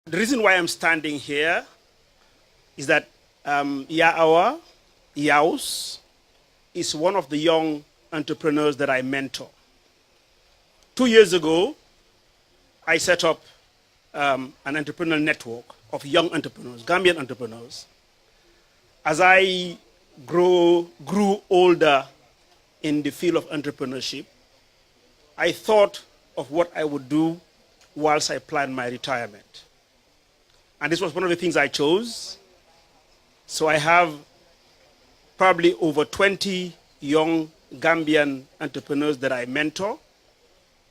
The reason why I'm standing here is that Yawz is one of the young entrepreneurs that I mentor. 2 years ago, I set up an entrepreneurial network of young entrepreneurs, Gambian entrepreneurs. As I grew older in the field of entrepreneurship, I thought of what I would do whilst I planned my retirement. And this was one of the things I chose. So I have probably over 20 young Gambian entrepreneurs that I mentor,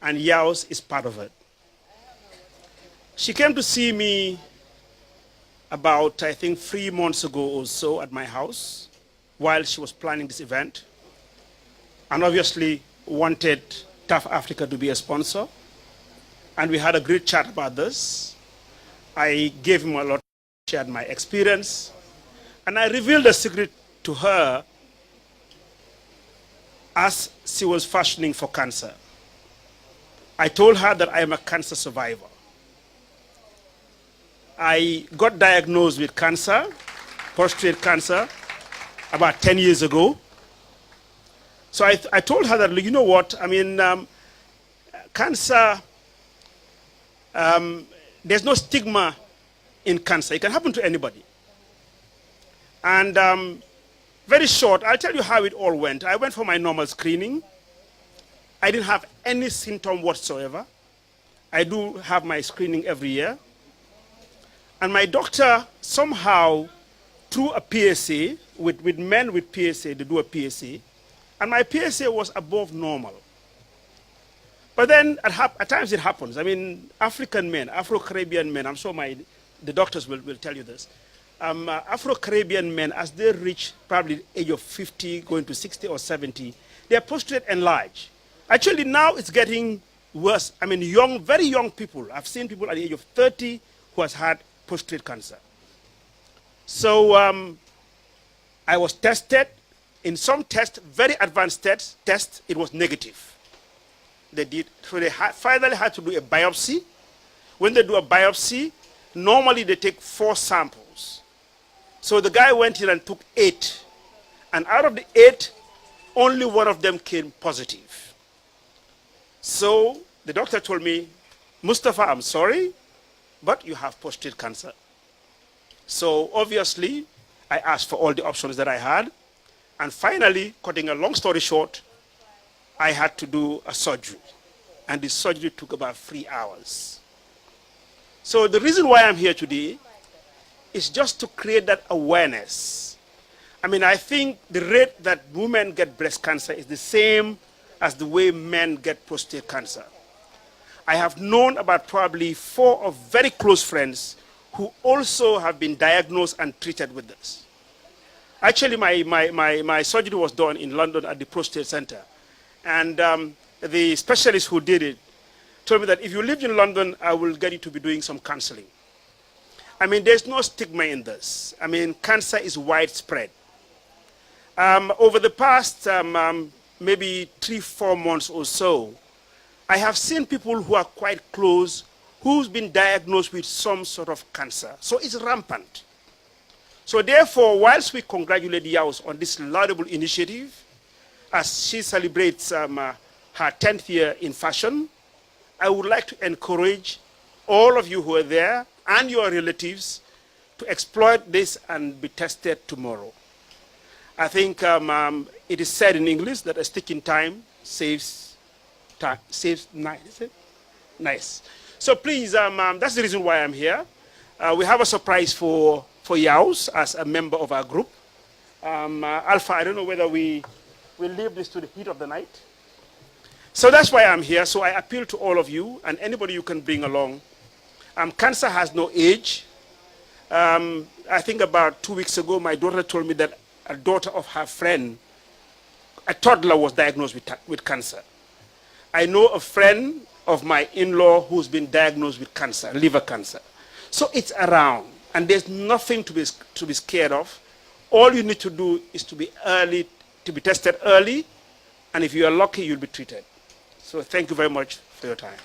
and Yawz is part of it. She came to see me about, I think, 3 months ago or so at my house while she was planning this event, and obviously wanted TAF Africa to be a sponsor. And we had a great chat about this. I gave him a lot, shared my experience, and I revealed a secret to her as she was fashioning for cancer. I told her that I am a cancer survivor. I got diagnosed with cancer, prostate cancer, about 10 years ago. So I told her that, you know what, I mean, cancer, there's no stigma in cancer. It can happen to anybody. And very short, I'll tell you how it all went. I went for my normal screening. I didn't have any symptom whatsoever. I do have my screening every year. And my doctor somehow, through a PSA, with men with PSA, they do a PSA, and my PSA was above normal. But then at times it happens. I mean, African men, Afro-Caribbean men, I'm sure the doctors will tell you this. Afro-Caribbean men, as they reach probably the age of 50, going to 60 or 70, their prostate enlarge. Actually, now it's getting worse. I mean, very young people. I've seen people at the age of 30 who has had prostate cancer. So I was tested. In some tests, very advanced tests, it was negative. So they finally had to do a biopsy. When they do a biopsy, normally they take 4 samples. So the guy went in and took 8. And out of the 8, only 1 of them came positive. So the doctor told me, Mustapha, I'm sorry, but you have prostate cancer. So obviously, I asked for all the options that I had. And finally, cutting a long story short, I had to do a surgery. And the surgery took about 3 hours. So the reason why I'm here today is just to create that awareness. I mean, I think the rate that women get breast cancer is the same as the way men get prostate cancer. I have known about probably 4 of very close friends who also have been diagnosed and treated with this. Actually, my surgery was done in London at the prostate center. And the specialist who did it told me that if you lived in London, I will get you to be doing some counseling. I mean, there's no stigma in this. I mean, cancer is widespread. Over the past maybe 3-4 months or so, I have seen people who are quite close who's been diagnosed with some sort of cancer. So it's rampant. So therefore, whilst we congratulate Yawz on this laudable initiative, as she celebrates her 10th year in fashion, I would like to encourage all of you who are there and your relatives to exploit this and be tested tomorrow. I think it is said in English that a stick in time saves nice. Is it? Nice. So please, that's the reason why I'm here. We have a surprise for Yawz as a member of our group. Alpha, I don't know whether we'll leave this to the heat of the night. So that's why I'm here. So I appeal to all of you and anybody you can bring along. Cancer has no age. I think about 2 weeks ago, my daughter told me that a daughter of her friend, a toddler, was diagnosed with cancer. I know a friend of my in-law who's been diagnosed with cancer, liver cancer. So it's around, and there's nothing to be scared of. All you need to do is to be tested early, and if you are lucky, you'll be treated. So thank you very much for your time.